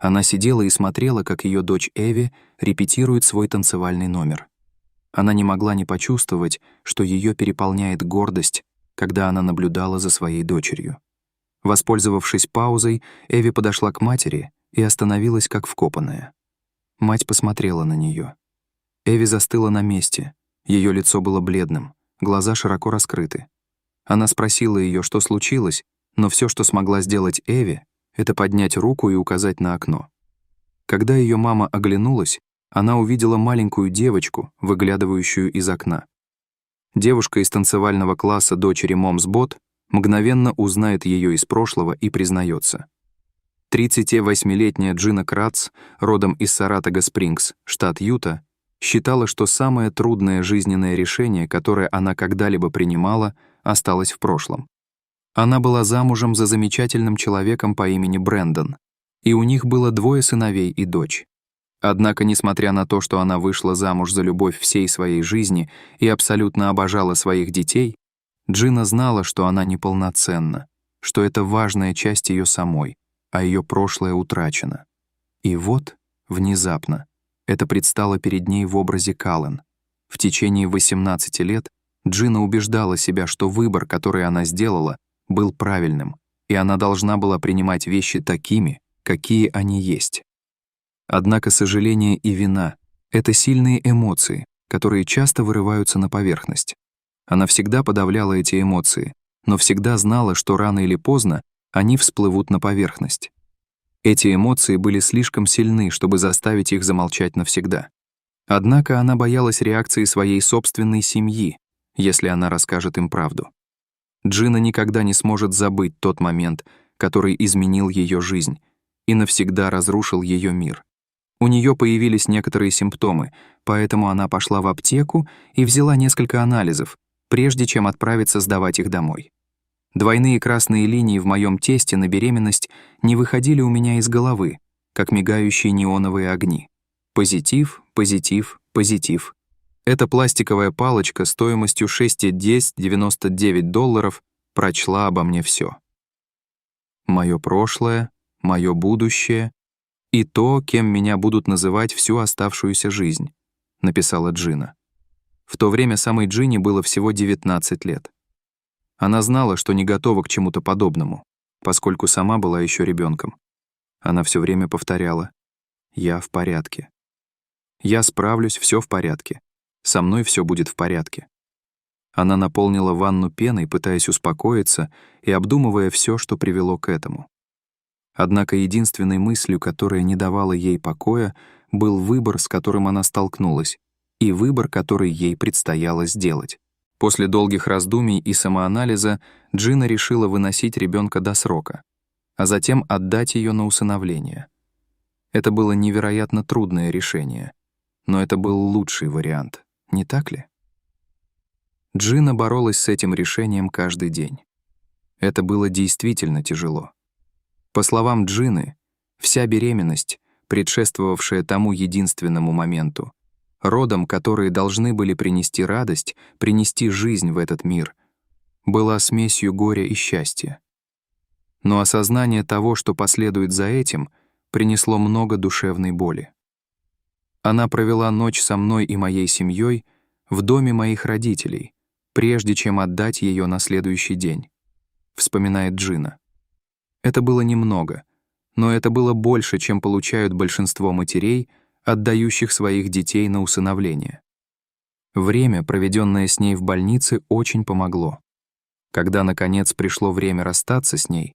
Она сидела и смотрела, как ее дочь Эви репетирует свой танцевальный номер. Она не могла не почувствовать, что ее переполняет гордость, когда она наблюдала за своей дочерью. Воспользовавшись паузой, Эви подошла к матери и остановилась как вкопанная. Мать посмотрела на нее. Эви застыла на месте, ее лицо было бледным, глаза широко раскрыты. Она спросила ее, что случилось, но все, что смогла сделать Эви, это поднять руку и указать на окно. Когда ее мама оглянулась, она увидела маленькую девочку, выглядывающую из окна. Девушка из танцевального класса дочери Момсбот мгновенно узнает ее из прошлого и признается. 38-летняя Джина Кратц, родом из Саратога-Спрингс, штат Юта, считала, что самое трудное жизненное решение, которое она когда-либо принимала, осталось в прошлом. Она была замужем за замечательным человеком по имени Брэндон, и у них было 2 сыновей и дочь. Однако, несмотря на то, что она вышла замуж за любовь всей своей жизни и абсолютно обожала своих детей, Джина знала, что она неполноценна, что это важная часть ее самой, а ее прошлое утрачено. И вот, внезапно, это предстало перед ней в образе Каллен. В течение 18 лет Джина убеждала себя, что выбор, который она сделала, был правильным, и она должна была принимать вещи такими, какие они есть. Однако сожаление и вина — это сильные эмоции, которые часто вырываются на поверхность. Она всегда подавляла эти эмоции, но всегда знала, что рано или поздно они всплывут на поверхность. Эти эмоции были слишком сильны, чтобы заставить их замолчать навсегда. Однако она боялась реакции своей собственной семьи, если она расскажет им правду. Джина никогда не сможет забыть тот момент, который изменил ее жизнь и навсегда разрушил ее мир. У нее появились некоторые симптомы, поэтому она пошла в аптеку и взяла несколько анализов, прежде чем отправиться сдавать их домой. Двойные красные линии в моем тесте на беременность не выходили у меня из головы, как мигающие неоновые огни. Позитив, позитив, позитив. Эта пластиковая палочка стоимостью $6,99 прочла обо мне все. Мое прошлое, мое будущее и то, кем меня будут называть всю оставшуюся жизнь, написала Джина. В то время самой Джине было всего 19 лет. Она знала, что не готова к чему-то подобному, поскольку сама была еще ребенком. Она все время повторяла: «Я в порядке. Я справлюсь, все в порядке. Со мной все будет в порядке». Она наполнила ванну пеной, пытаясь успокоиться и обдумывая все, что привело к этому. Однако единственной мыслью, которая не давала ей покоя, был выбор, с которым она столкнулась, и выбор, который ей предстояло сделать. После долгих раздумий и самоанализа Джина решила выносить ребенка до срока, а затем отдать ее на усыновление. Это было невероятно трудное решение, но это был лучший вариант, не так ли? Джина боролась с этим решением каждый день. Это было действительно тяжело. По словам Джины, вся беременность, предшествовавшая тому единственному моменту, родам, которые должны были принести радость, принести жизнь в этот мир, была смесью горя и счастья. Но осознание того, что последует за этим, принесло много душевной боли. Она провела ночь со мной и моей семьей в доме моих родителей, прежде чем отдать ее на следующий день, вспоминает Джина. Это было немного, но это было больше, чем получают большинство матерей, отдающих своих детей на усыновление. Время, проведенное с ней в больнице, очень помогло. Когда, наконец, пришло время расстаться с ней,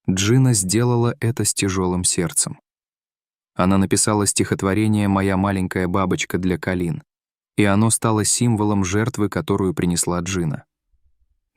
Джина сделала это с тяжелым сердцем. Она написала стихотворение «Моя маленькая бабочка» для Колин, и оно стало символом жертвы, которую принесла Джина.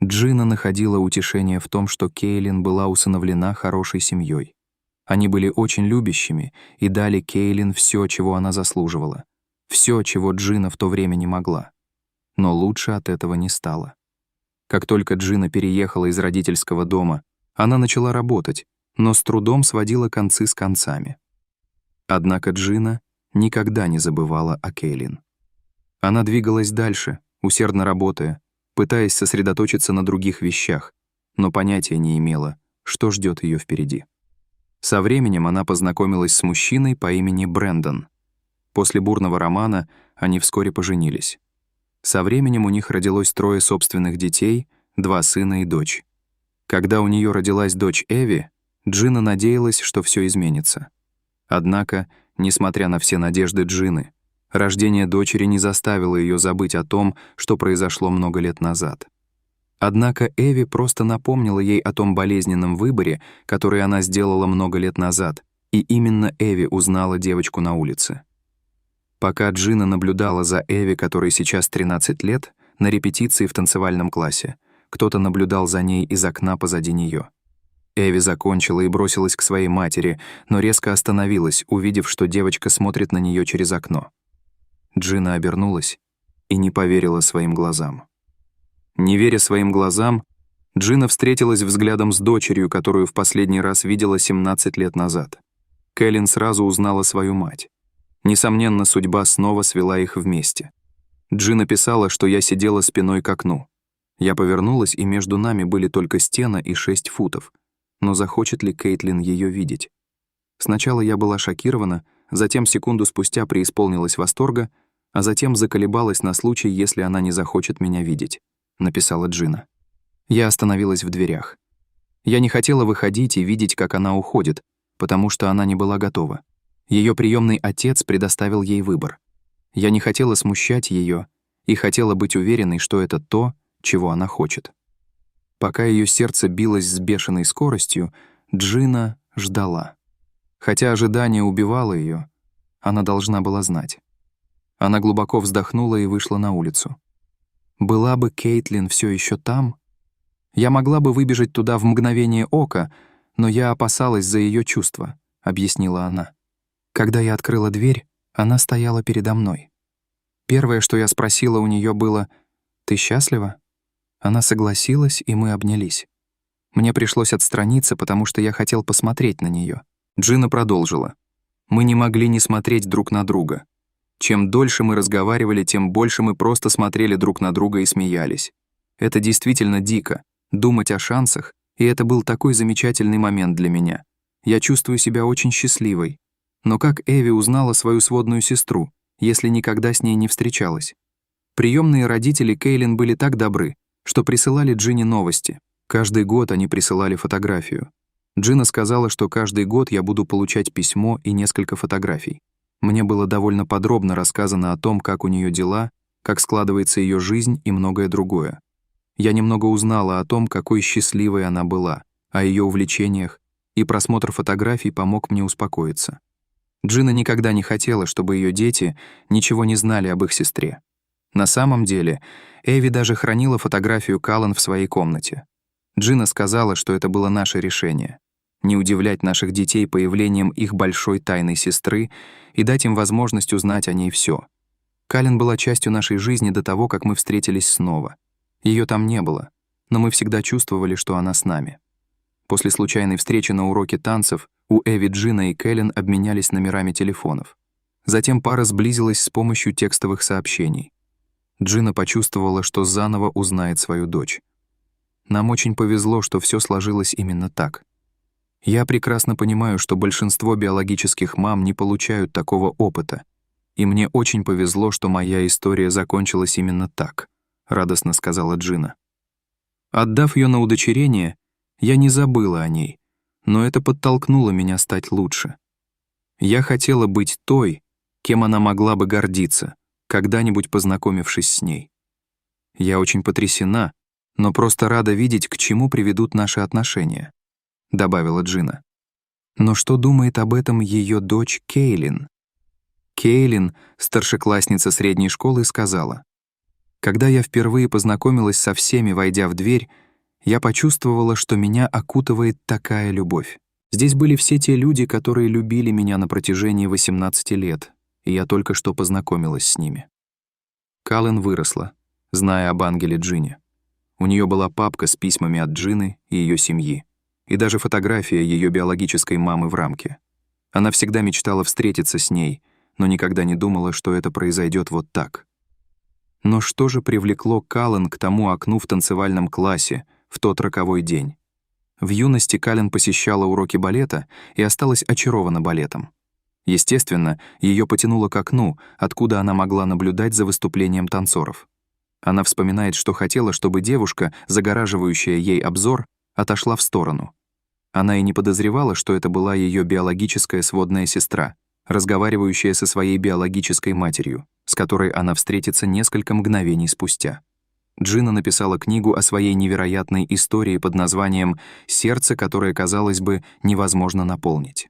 Джина находила утешение в том, что Кейлин была усыновлена хорошей семьей. Они были очень любящими и дали Кейлин все, чего она заслуживала, все, чего Джина в то время не могла. Но лучше от этого не стало. Как только Джина переехала из родительского дома, она начала работать, но с трудом сводила концы с концами. Однако Джина никогда не забывала о Кейлин. Она двигалась дальше, усердно работая, пытаясь сосредоточиться на других вещах, но понятия не имела, что ждет ее впереди. Со временем она познакомилась с мужчиной по имени Брэндон. После бурного романа они вскоре поженились. Со временем у них родилось 3 собственных детей, 2 сына и дочь. Когда у нее родилась дочь Эви, Джина надеялась, что все изменится. Однако, несмотря на все надежды Джины, рождение дочери не заставило ее забыть о том, что произошло много лет назад. Однако Эви просто напомнила ей о том болезненном выборе, который она сделала много лет назад, и именно Эви узнала девочку на улице. Пока Джина наблюдала за Эви, которой сейчас 13 лет, на репетиции в танцевальном классе, кто-то наблюдал за ней из окна позади нее. Эви закончила и бросилась к своей матери, но резко остановилась, увидев, что девочка смотрит на нее через окно. Джина обернулась и не поверила своим глазам. Не веря своим глазам, Джина встретилась взглядом с дочерью, которую в последний раз видела 17 лет назад. Кэлен сразу узнала свою мать. Несомненно, судьба снова свела их вместе. Джина писала, что я сидела спиной к окну. Я повернулась, и между нами были только стена и 6 футов. Но захочет ли Кейтлин ее видеть? Сначала я была шокирована, затем секунду спустя преисполнилась восторга, а затем заколебалась на случай, если она не захочет меня видеть, написала Джина. Я остановилась в дверях. Я не хотела выходить и видеть, как она уходит, потому что она не была готова. Ее приемный отец предоставил ей выбор. Я не хотела смущать ее и хотела быть уверенной, что это то, чего она хочет. Пока ее сердце билось с бешеной скоростью, Джина ждала. Хотя ожидание убивало ее, она должна была знать. Она глубоко вздохнула и вышла на улицу. Была бы Кейтлин все еще там, я могла бы выбежать туда в мгновение ока, но я опасалась за ее чувства, объяснила она. Когда я открыла дверь, она стояла передо мной. Первое, что я спросила у нее, было: «Ты счастлива?» Она согласилась, и мы обнялись. Мне пришлось отстраниться, потому что я хотел посмотреть на нее. Джина продолжила. Мы не могли не смотреть друг на друга. Чем дольше мы разговаривали, тем больше мы просто смотрели друг на друга и смеялись. Это действительно дико — думать о шансах, и это был такой замечательный момент для меня. Я чувствую себя очень счастливой. Но как Эви узнала свою сводную сестру, если никогда с ней не встречалась? Приемные родители Кейлин были так добры, что присылали Джине новости. Каждый год они присылали фотографию. Джина сказала, что каждый год я буду получать письмо и несколько фотографий. Мне было довольно подробно рассказано о том, как у нее дела, как складывается ее жизнь и многое другое. Я немного узнала о том, какой счастливой она была, о ее увлечениях, и просмотр фотографий помог мне успокоиться. Джина никогда не хотела, чтобы ее дети ничего не знали об их сестре. На самом деле, Эви даже хранила фотографию Каллен в своей комнате. Джина сказала, что это было наше решение — не удивлять наших детей появлением их большой тайной сестры и дать им возможность узнать о ней все. Каллен была частью нашей жизни до того, как мы встретились снова. Ее там не было, но мы всегда чувствовали, что она с нами. После случайной встречи на уроке танцев у Эви, Джина и Кэлен обменялись номерами телефонов. Затем пара сблизилась с помощью текстовых сообщений. Джина почувствовала, что заново узнает свою дочь. Нам очень повезло, что все сложилось именно так. Я прекрасно понимаю, что большинство биологических мам не получают такого опыта, и мне очень повезло, что моя история закончилась именно так, радостно сказала Джина. Отдав ее на удочерение, я не забыла о ней, но это подтолкнуло меня стать лучше. Я хотела быть той, кем она могла бы гордиться, когда-нибудь познакомившись с ней. Я очень потрясена, но просто рада видеть, к чему приведут наши отношения, добавила Джина. Но что думает об этом ее дочь Кейлин? Кейлин, старшеклассница средней школы, сказала: «Когда я впервые познакомилась со всеми, войдя в дверь, я почувствовала, что меня окутывает такая любовь. Здесь были все те люди, которые любили меня на протяжении 18 лет, и я только что познакомилась с ними». Каллен выросла, зная об ангеле Джине. У нее была папка с письмами от Джины и ее семьи, и даже фотография ее биологической мамы в рамке. Она всегда мечтала встретиться с ней, но никогда не думала, что это произойдет вот так. Но что же привлекло Каллен к тому окну в танцевальном классе в тот роковой день? В юности Кален посещала уроки балета и осталась очарована балетом. Естественно, ее потянуло к окну, откуда она могла наблюдать за выступлением танцоров. Она вспоминает, что хотела, чтобы девушка, загораживающая ей обзор, отошла в сторону. Она и не подозревала, что это была ее биологическая сводная сестра, разговаривающая со своей биологической матерью, с которой она встретится несколько мгновений спустя. Джина написала книгу о своей невероятной истории под названием «Сердце, которое, казалось бы, невозможно наполнить».